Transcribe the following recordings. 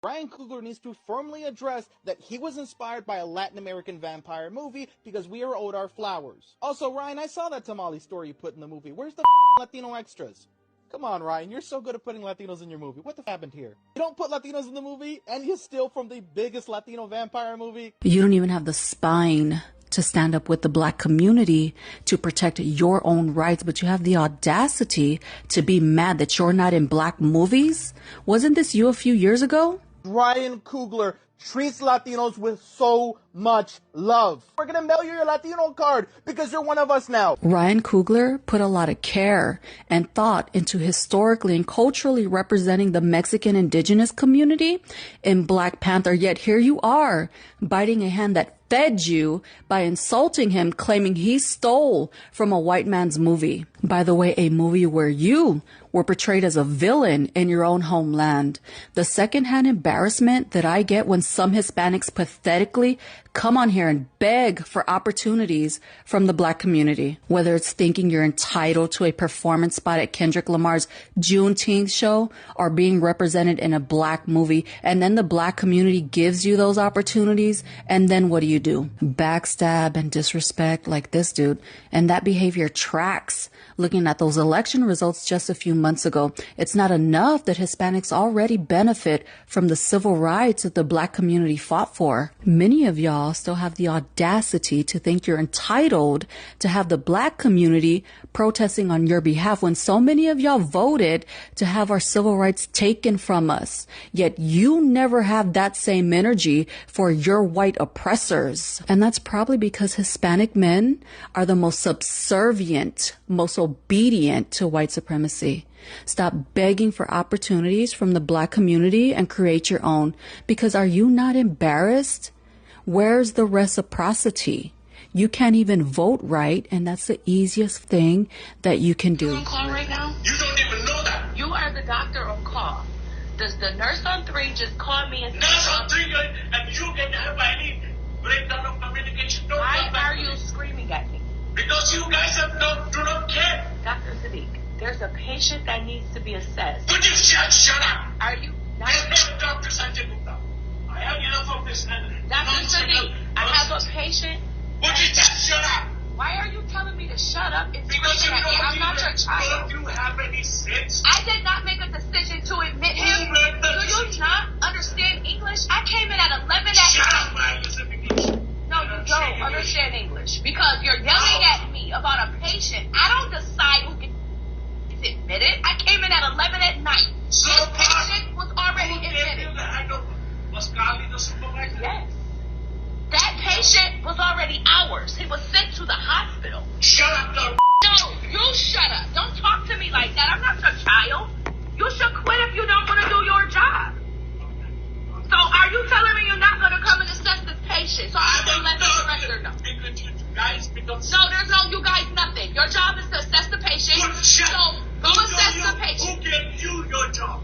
Ryan Coogler needs to firmly address that he was inspired by a Latin American vampire movie because we are owed our flowers. Also, Ryan, I saw that tamale story you put in the movie. Where's the Latino extras? Come on, Ryan, you're so good at putting Latinos in your movie. What the f happened here? You don't put Latinos in the movie, and you steal from the biggest Latino vampire movie? You don't even have the spine to stand up with the black community to protect your own rights, but you have the audacity to be mad that you're not in black movies? Wasn't this you a few years ago? Ryan Coogler treats Latinos with so much love. We're gonna mail you your Latino card because you're one of us now. Ryan Coogler put a lot of care and thought into historically and culturally representing the Mexican indigenous community in Black Panther, yet here you are, biting a hand that fed you by insulting him, claiming he stole from a white man's movie. By the way, a movie where you were portrayed as a villain in your own homeland. The secondhand embarrassment that I get when some Hispanics pathetically come on here and beg for opportunities from the black community, whether it's thinking you're entitled to a performance spot at Kendrick Lamar's Juneteenth show or being represented in a black movie, and then the black community gives you those opportunities, and then what do? Backstab and disrespect like this dude. And that behavior tracks. Looking at those election results just a few months ago, it's not enough that Hispanics already benefit from the civil rights that the black community fought for. Many of y'all still have the audacity to think you're entitled to have the black community protesting on your behalf when so many of y'all voted to have our civil rights taken from us. Yet you never have that same energy for your white oppressors. And that's probably because Hispanic men are the most subservient, most obedient to white supremacy. Stop begging for opportunities from the black community and create your own. Because are you not embarrassed? Where's the reciprocity? You can't even vote right, and that's the easiest thing that you can do. You on call right now? You don't even know that. You are the doctor on call. Does the nurse on 3 just call me and say, nurse on 3 and you get help by any breakdown of communication? Why are you screaming at me? Because you guys do not care. Dr. Sadiq, there's a patient that needs to be assessed. Would you shut up? Are you not? Dr. SEIJIHITO. I have enough of this. Dr. Sadiq, I have a patient. Would you just shut up? Why are you telling me to shut up? It's because you I'm not your child. Don't you have any sense? I did not make a decision to admit him. Do you not understand English? I came in at 11 at Shut up, man. Listen English. No, you don't understand English because you're yelling at me about a patient. I don't decide who gets admitted. I came in at 11 at night. So this patient was already admitted. Yes. That patient was already ours. He was sent to the hospital. Shut up, no. No, you shut up. Don't talk to me like that. I'm not your child. You should quit if you don't want to do your job. So are you telling me you're not going to come and assess this patient? So I can let the director know. No, there's no you guys nothing. Your job is to assess the patient. So go assess the patient. Who gave you your job?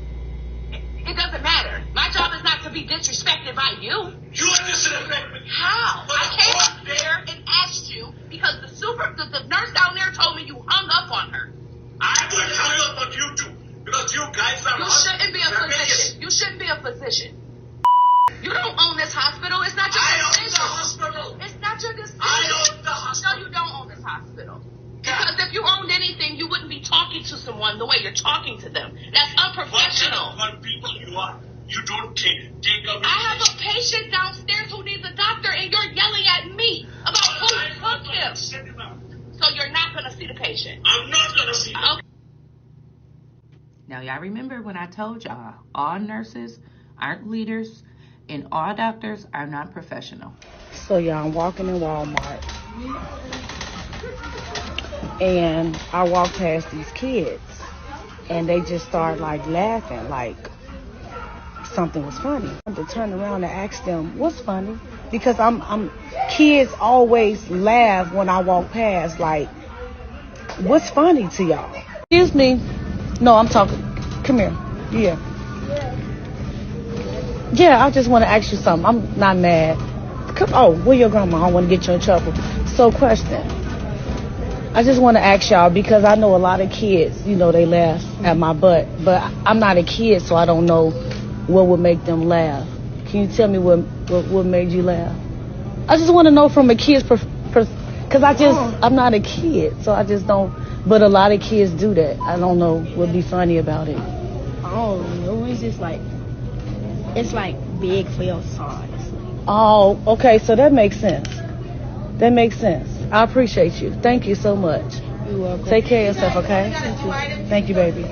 It doesn't matter. My job is not to be disrespected by you. You are disrespecting me. How? I came up there and asked you because the nurse down there told me you hung up on her. I would hang up on you too because you guys are. You shouldn't be a physician. You shouldn't be a physician. You don't own this hospital. It's not your decision. I own the hospital. It's not your decision. I own the hospital. No, you don't own this hospital. Because if you owned anything, you wouldn't be talking to someone the way you're talking to them. That's unprofessional. What people you are? You don't take a. I have a patient downstairs who needs a doctor, and you're yelling at me about who took him. Send him out. So you're not going to see the patient. I'm not going to see him. Okay. Now, y'all remember when I told y'all all nurses aren't leaders and all doctors are not professional. So y'all, I'm walking in Walmart. And I walk past these kids and they just start like laughing like something was funny. I had to turn around and ask them what's funny because kids always laugh when I walk past like what's funny to y'all? Excuse me. No, I'm talking. Come here. Yeah, I just want to ask you something. I'm not mad. Where your grandma? I don't want to get you in trouble. So question. I just want to ask y'all because I know a lot of kids, they laugh at my butt, but I'm not a kid, so I don't know what would make them laugh. Can you tell me what made you laugh? I just want to know from a kid's because I'm not a kid, so I just don't. But a lot of kids do that. I don't know what'd be funny about it. Oh, it's just like, it's like big for your size. Oh, okay, so that makes sense. That makes sense. I appreciate you. Thank you so much. You're welcome. Take care of yourself, okay? Thank you, baby.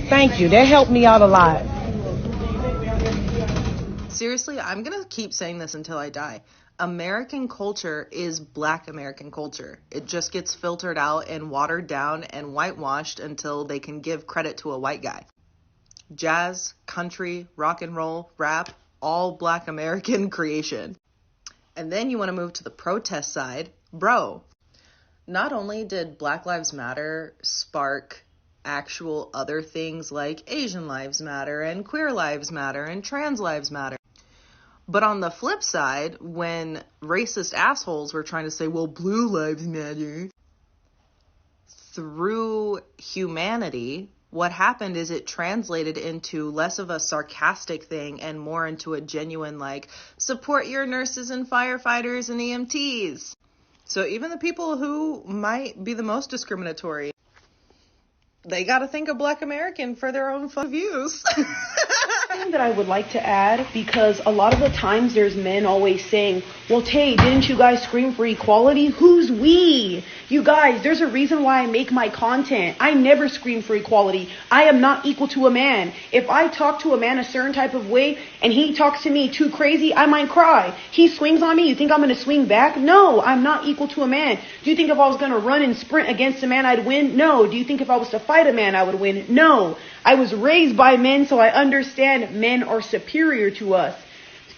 Thank you. That helped me out a lot. Seriously, I'm gonna keep saying this until I die. American culture is Black American culture. It just gets filtered out and watered down and whitewashed until they can give credit to a white guy. Jazz, country, rock and roll, rap, all Black American creation. And then you want to move to the protest side. Bro, not only did Black Lives Matter spark actual other things like Asian Lives Matter and Queer Lives Matter and Trans Lives Matter, but on the flip side, when racist assholes were trying to say, well, Blue Lives Matter, through humanity, what happened is it translated into less of a sarcastic thing and more into a genuine, like, support your nurses and firefighters and EMTs. So even the people who might be the most discriminatory, they got to think of Black American for their own fun views. Thing that I would like to add, because a lot of the times there's men always saying, well, Tay, didn't you guys scream for equality? Who's we? You guys, there's a reason why I make my content. I never scream for equality. I am not equal to a man. If I talk to a man a certain type of way and he talks to me too crazy, I might cry. He swings on me. You think I'm going to swing back? No, I'm not equal to a man. Do you think if I was going to run and sprint against a man, I'd win? No. Do you think if I was to fight a man, I would win? No. I was raised by men, so I understand men are superior to us.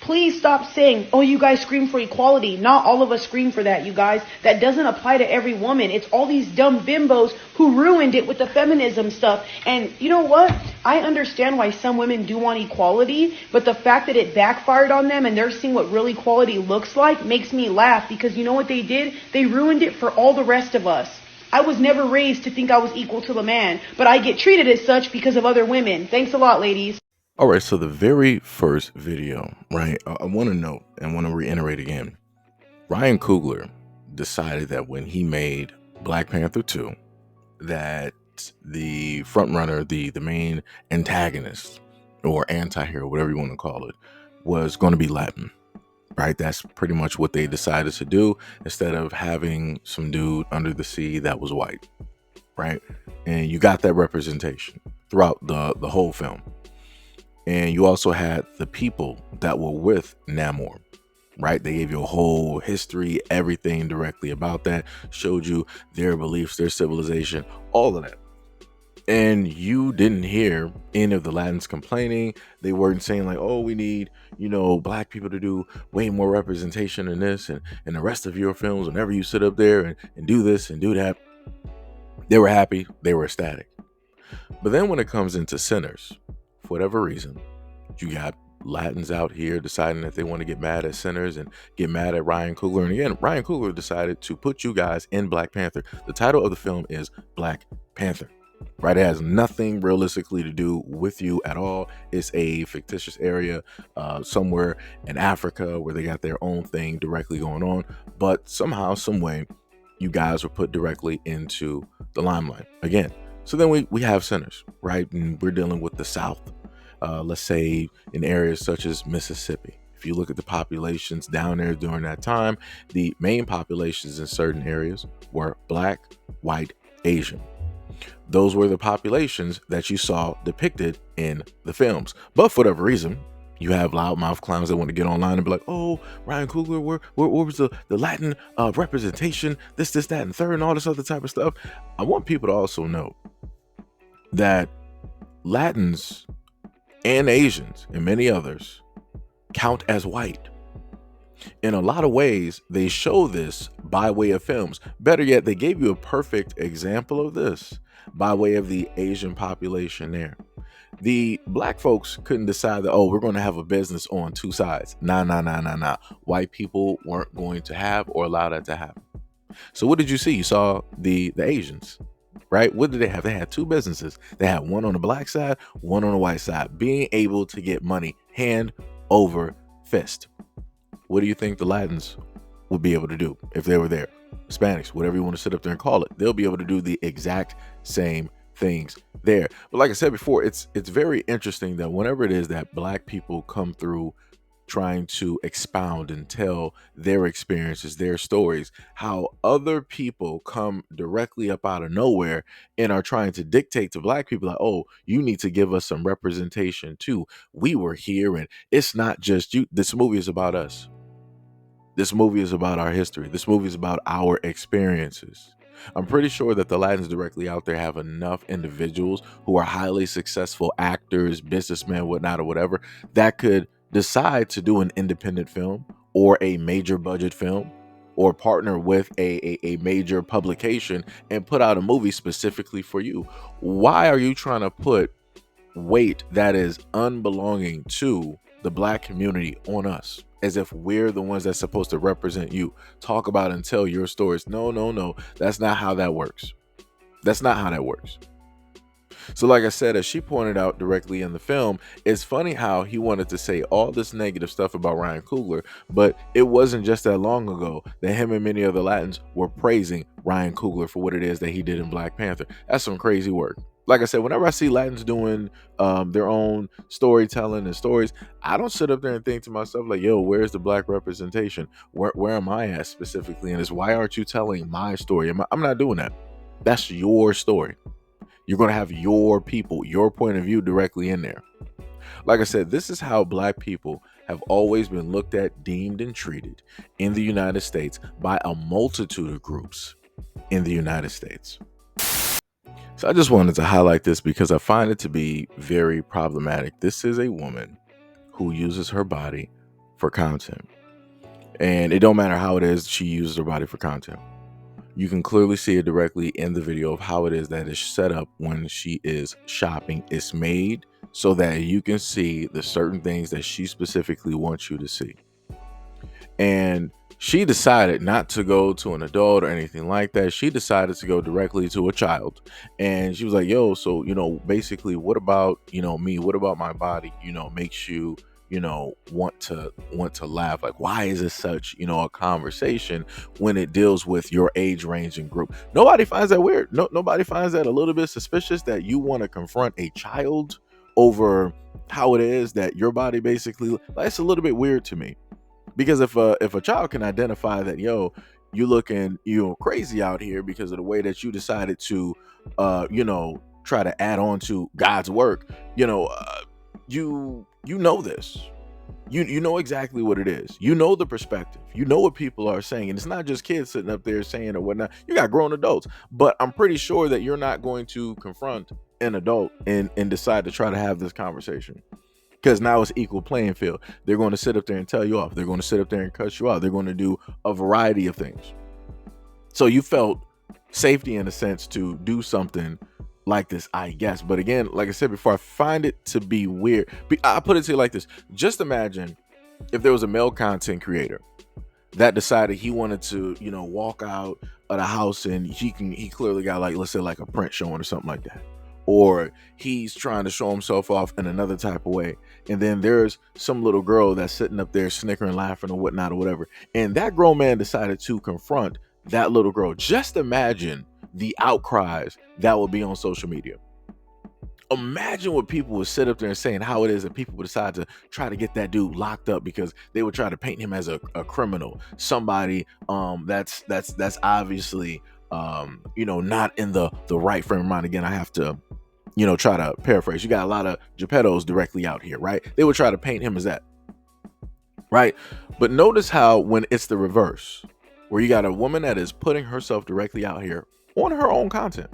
Please stop saying, oh, you guys scream for equality. Not all of us scream for that, you guys. That doesn't apply to every woman. It's all these dumb bimbos who ruined it with the feminism stuff. And you know what? I understand why some women do want equality, but the fact that it backfired on them and they're seeing what real equality looks like makes me laugh, because you know what they did? They ruined it for all the rest of us. I was never raised to think I was equal to a man, but I get treated as such because of other women. Thanks a lot, ladies. All right, so the very first video, right, I want to note and want to reiterate again, Ryan Coogler decided that when he made Black Panther 2, that the front runner, the main antagonist or anti-hero, whatever you want to call it, was going to be Latin, right? That's pretty much what they decided to do instead of having some dude under the sea that was white, right? And you got that representation throughout the whole film. And you also had the people that were with Namor, right? They gave you a whole history, everything directly about that, showed you their beliefs, their civilization, all of that. And you didn't hear any of the Latins complaining. They weren't saying like, oh, we need, Black people to do way more representation in this and the rest of your films. Whenever you sit up there and do this and do that, they were happy. They were ecstatic. But then when it comes into Sinners, for whatever reason, you got Latins out here deciding that they want to get mad at Sinners and get mad at Ryan Coogler. And again, Ryan Coogler decided to put you guys in Black Panther. The title of the film is Black Panther, right? It has nothing realistically to do with you at all. It's a fictitious area somewhere in Africa where they got their own thing directly going on. But somehow, some way, you guys were put directly into the limelight again. So then we have Sinners, right? And we're dealing with the South. Let's say in areas such as Mississippi. If you look at the populations down there during that time, the main populations in certain areas were Black, white, Asian. Those were the populations that you saw depicted in the films. But for whatever reason, you have loudmouth clowns that want to get online and be like, oh, Ryan Coogler, where was the Latin representation, this, that, and third, and all this other type of stuff. I want people to also know that Latins and Asians and many others count as white. In a lot of ways, they show this by way of films. Better yet, they gave you a perfect example of this by way of the Asian population there. The Black folks couldn't decide that, oh, we're going to have a business on two sides. Nah. White people weren't going to have or allow that to happen. So what did you see? You saw the Asians right? What did they have? They had two businesses. They had one on the black side, one on the white side, being able to get money hand over fist. What do you think the Latins would be able to do if they were there? Hispanics, whatever you want to sit up there and call it, they'll be able to do the exact same things there. But like I said before, it's very interesting that whenever it is that black people come through trying to expound and tell their experiences, their stories, how other people come directly up out of nowhere and are trying to dictate to black people, like, oh, you need to give us some representation too. We were here, and it's not just you. This movie is about us. This movie is about our history. This movie is about our experiences. I'm pretty sure that the Latins directly out there have enough individuals who are highly successful actors, businessmen, whatnot, or whatever, that could decide to do an independent film or a major budget film or partner with a major publication and put out a movie specifically for you. Why are you trying to put weight that is unbelonging to the black community on us, as if we're the ones that's supposed to represent you, talk about and tell your stories? No, that's not how that works. That's not how that works. So like I said, as she pointed out directly in the film, it's funny how he wanted to say all this negative stuff about Ryan Coogler, but it wasn't just that long ago that him and many other Latins were praising Ryan Coogler for what it is that he did in Black Panther. That's some crazy work. Like I said, whenever I see Latins doing their own storytelling and stories, I don't sit up there and think to myself like, yo, where's the black representation? Where am I at specifically in this? Why aren't you telling my story? I'm not doing that. That's your story. You're going to have your people, your point of view directly in there. Like I said, this is how black people have always been looked at, deemed, and treated in the United States by a multitude of groups in the United States. So I just wanted to highlight this because I find it to be very problematic. This is a woman who uses her body for content. And it don't matter how it is she uses her body for content. You can clearly see it directly in the video of how it is that is set up when she is shopping. It's made so that you can see the certain things that she specifically wants you to see. And she decided not to go to an adult or anything like that. She decided to go directly to a child. And she was like, yo, so, basically, what about, me? What about my body, makes you, want to laugh? Like, why is it such, a conversation when it deals with your age range and group? Nobody finds that weird. Nobody finds that a little bit suspicious that you want to confront a child over how it is that your body basically, it's a little bit weird to me. Because if a child can identify that, yo, you looking, crazy out here because of the way that you decided to, try to add on to God's work, you know this. You know exactly what it is. You know the perspective. You know what people are saying. And it's not just kids sitting up there saying or whatnot. You got grown adults. But I'm pretty sure that you're not going to confront an adult and decide to try to have this conversation. Because now it's equal playing field. They're going to sit up there and tell you off. They're going to sit up there and cut you out. They're going to do a variety of things. So you felt safety in a sense to do something like this, I guess. But again, like I said before, I find it to be weird. I put it to you like this. Just imagine if there was a male content creator that decided he wanted to, walk out of the house and he clearly got let's say a print showing or something like that. Or he's trying to show himself off in another type of way. And then there's some little girl that's sitting up there snickering, laughing or whatnot or whatever. And that grown man decided to confront that little girl. Just imagine the outcries that would be on social media. Imagine what people would sit up there and saying how it is that people would decide to try to get that dude locked up because they would try to paint him as a criminal, somebody that's obviously not in the right frame of mind. Again, I have to try to paraphrase. You got a lot of Geppettos directly out here, right? They would try to paint him as that, right? But notice how when it's the reverse, where you got a woman that is putting herself directly out here on her own content,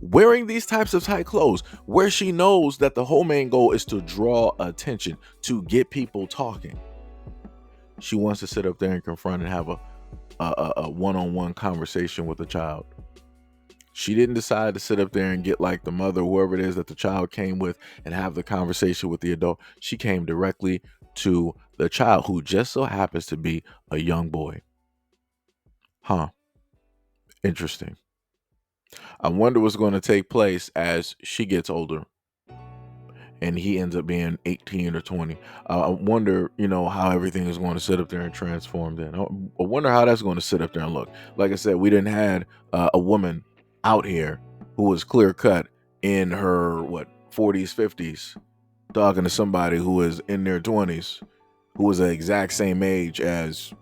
wearing these types of tight clothes, where she knows that the whole main goal is to draw attention, to get people talking. She wants to sit up there and confront and have a one-on-one conversation with a child. She didn't decide to sit up there and get the mother, whoever it is that the child came with, and have the conversation with the adult. She came directly to the child, who just so happens to be a young boy. Interesting. I wonder what's going to take place as she gets older and he ends up being 18 or 20. I wonder, how everything is going to sit up there and transform then. I wonder how that's going to sit up there and look. Like I said, we didn't had a woman out here who was clear cut in her, 40s, 50s, talking to somebody who was in their 20s, who was the exact same age as,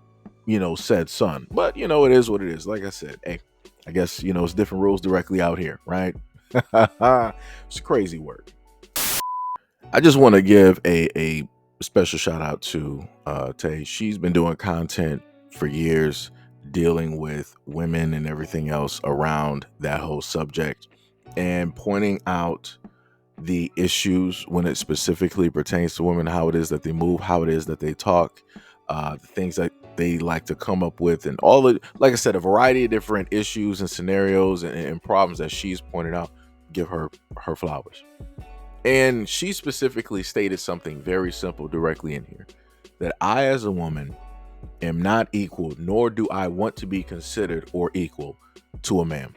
said son. But, it is what it is. Like I said, hey, I guess, it's different rules directly out here, right? It's crazy work. I just want to give a special shout out to Tay. She's been doing content for years, dealing with women and everything else around that whole subject, and pointing out the issues when it specifically pertains to women, how it is that they move, how it is that they talk, the things that they like to come up with, and all the, like I said, a variety of different issues and scenarios and problems that she's pointed out. Give her flowers. And she specifically stated something very simple directly in here, that I as a woman am not equal, nor do I want to be considered or equal to a man.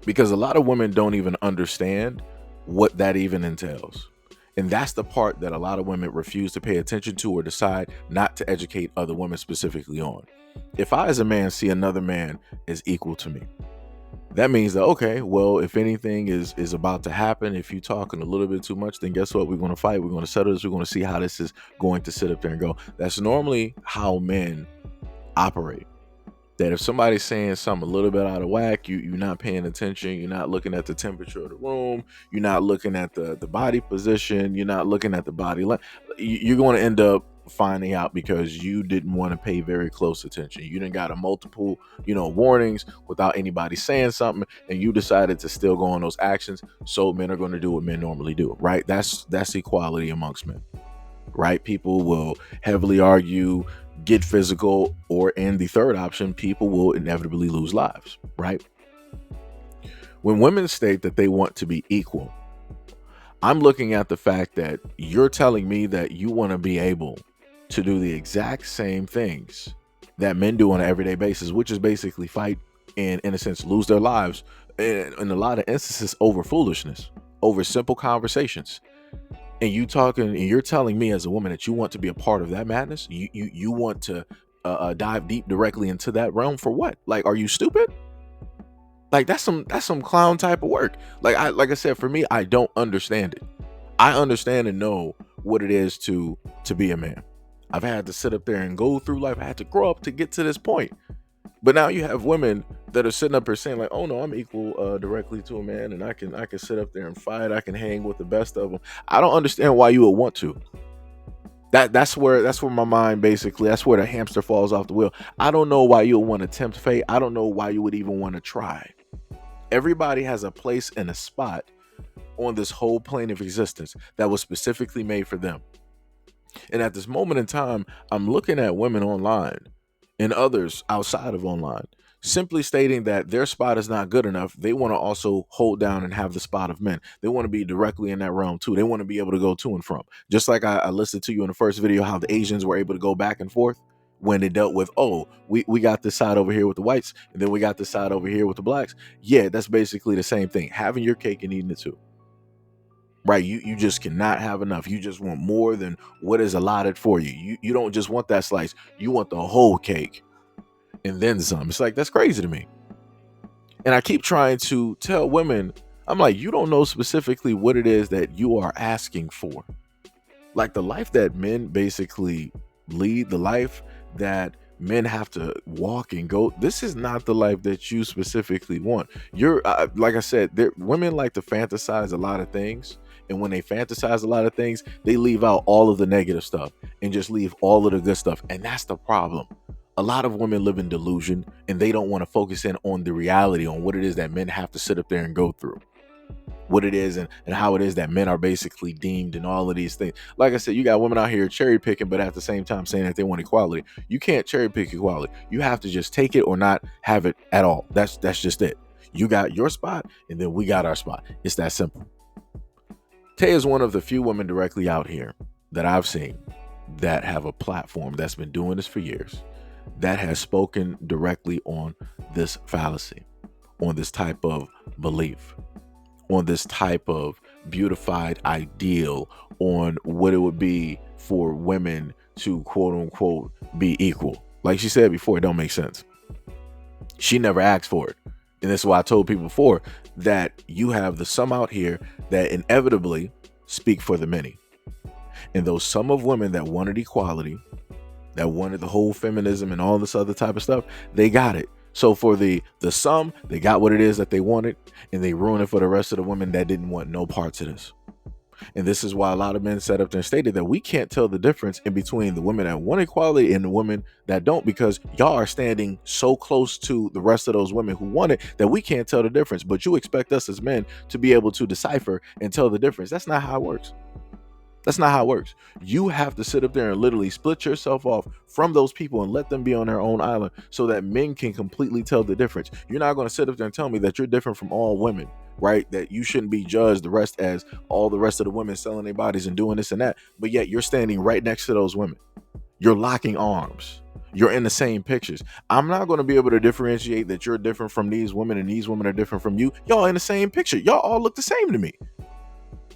Because a lot of women don't even understand what that even entails. And that's the part that a lot of women refuse to pay attention to or decide not to educate other women specifically on. If I as a man see another man as equal to me, that means that, okay, well, if anything is about to happen, if you're talking a little bit too much, then guess what? We're going to fight. We're going to settle this. We're going to see how this is going to sit up there and go. That's normally how men operate. That if somebody's saying something a little bit out of whack, you're not paying attention. You're not looking at the temperature of the room. You're not looking at the body position. You're not looking at the body length. You're going to end up finding out because you didn't want to pay very close attention. You didn't got a multiple, warnings without anybody saying something, and you decided to still go on those actions. So men are going to do what men normally do, right? That's equality amongst men, right? People will heavily argue, get physical, or in the third option, people will inevitably lose lives, right? When women state that they want to be equal, I'm looking at the fact that you're telling me that you want to be able to do the exact same things that men do on an everyday basis, which is basically fight and, in a sense, lose their lives in a lot of instances over foolishness, over simple conversations. And you're telling me as a woman that you want to be a part of that madness. You want to dive deep directly into that realm for what? Like, are you stupid? Like, that's some clown type of work. Like I said, for me, I don't understand it. I understand and know what it is to be a man. I've had to sit up there and go through life. I had to grow up to get to this point. But now you have women that are sitting up here saying like, oh no, I'm equal directly to a man, and I can sit up there and fight. I can hang with the best of them. I don't understand why you would want to. That's where my mind basically, that's where the hamster falls off the wheel. I don't know why you would want to tempt fate. I don't know why you would even want to try. Everybody has a place and a spot on this whole plane of existence that was specifically made for them. And at this moment in time, I'm looking at women online and others outside of online simply stating that their spot is not good enough. They want to also hold down and have the spot of men. They want to be directly in that realm too. They want to be able to go to and from. Just like I listed to you in the first video how the Asians were able to go back and forth when they dealt with, oh, we got this side over here with the whites, and then we got this side over here with the blacks. Yeah, that's basically the same thing. Having your cake and eating it too. Right, you just cannot have enough. You just want more than what is allotted for you. You don't just want that slice. You want the whole cake and then some. It's like, that's crazy to me. And I keep trying to tell women, I'm like, you don't know specifically what it is that you are asking for. Like the life that men basically lead, the life that men have to walk and go, this is not the life that you specifically want. You're like I said, women like to fantasize a lot of things. And when they fantasize a lot of things, they leave out all of the negative stuff and just leave all of the good stuff. And that's the problem. A lot of women live in delusion and they don't want to focus in on the reality, on what it is that men have to sit up there and go through. What it is and how it is that men are basically deemed and all of these things. Like I said, you got women out here cherry picking, but at the same time saying that they want equality. You can't cherry pick equality. You have to just take it or not have it at all. That's just it. You got your spot and then we got our spot. It's that simple. Tay is one of the few women directly out here that I've seen that have a platform that's been doing this for years, that has spoken directly on this fallacy, on this type of belief, on this type of beautified ideal, on what it would be for women to quote unquote be equal. Like she said before, it don't make sense. She never asked for it. And that's why I told people before that you have the some out here that inevitably speak for the many. And those some of women that wanted equality, that wanted the whole feminism and all this other type of stuff, they got it. So for the some, they got what it is that they wanted, and they ruined it for the rest of the women that didn't want no parts of this. And this is why a lot of men sat up there and stated that we can't tell the difference in between the women that want equality and the women that don't, because y'all are standing so close to the rest of those women who want it that we can't tell the difference. But you expect us as men to be able to decipher and tell the difference. That's not how it works. That's not how it works. You have to sit up there and literally split yourself off from those people and let them be on their own island so that men can completely tell the difference. You're not going to sit up there and tell me that you're different from all women, right? That you shouldn't be judged the rest as all the rest of the women selling their bodies and doing this and that. But yet you're standing right next to those women. You're locking arms. You're in the same pictures. I'm not going to be able to differentiate that you're different from these women and these women are different from you. Y'all in the same picture. Y'all all look the same to me.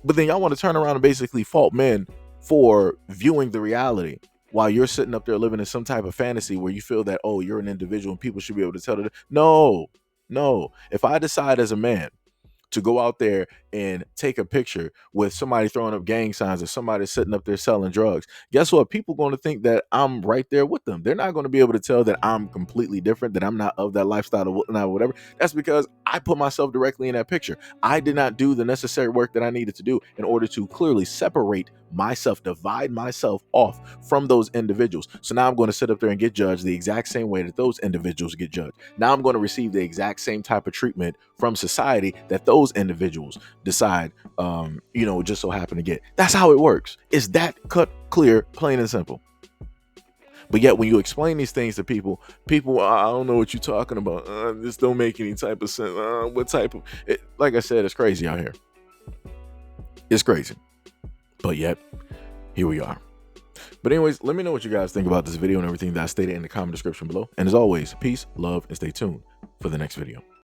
But then y'all want to turn around and basically fault men for viewing the reality while you're sitting up there living in some type of fantasy where you feel that, oh, you're an individual and people should be able to tell it. No. If I decide as a man to go out there and take a picture with somebody throwing up gang signs or somebody sitting up there selling drugs, guess what? People are going to think that I'm right there with them. They're not going to be able to tell that I'm completely different, that I'm not of that lifestyle or whatever. That's because I put myself directly in that picture. I did not do the necessary work that I needed to do in order to clearly separate myself, divide myself off from those individuals. So now I'm going to sit up there and get judged the exact same way that those individuals get judged. Now I'm going to receive the exact same type of treatment from society that those individuals decide, just so happen to get. That's how it works. It's that cut clear, plain and simple. But yet when you explain these things to people, I don't know what you're talking about. This don't make any type of sense. What type of it? Like I said, it's crazy out here. It's crazy. But yet, here we are. But anyways, let me know what you guys think about this video and everything that I stated in the comment description below. And as always, peace, love, and stay tuned for the next video.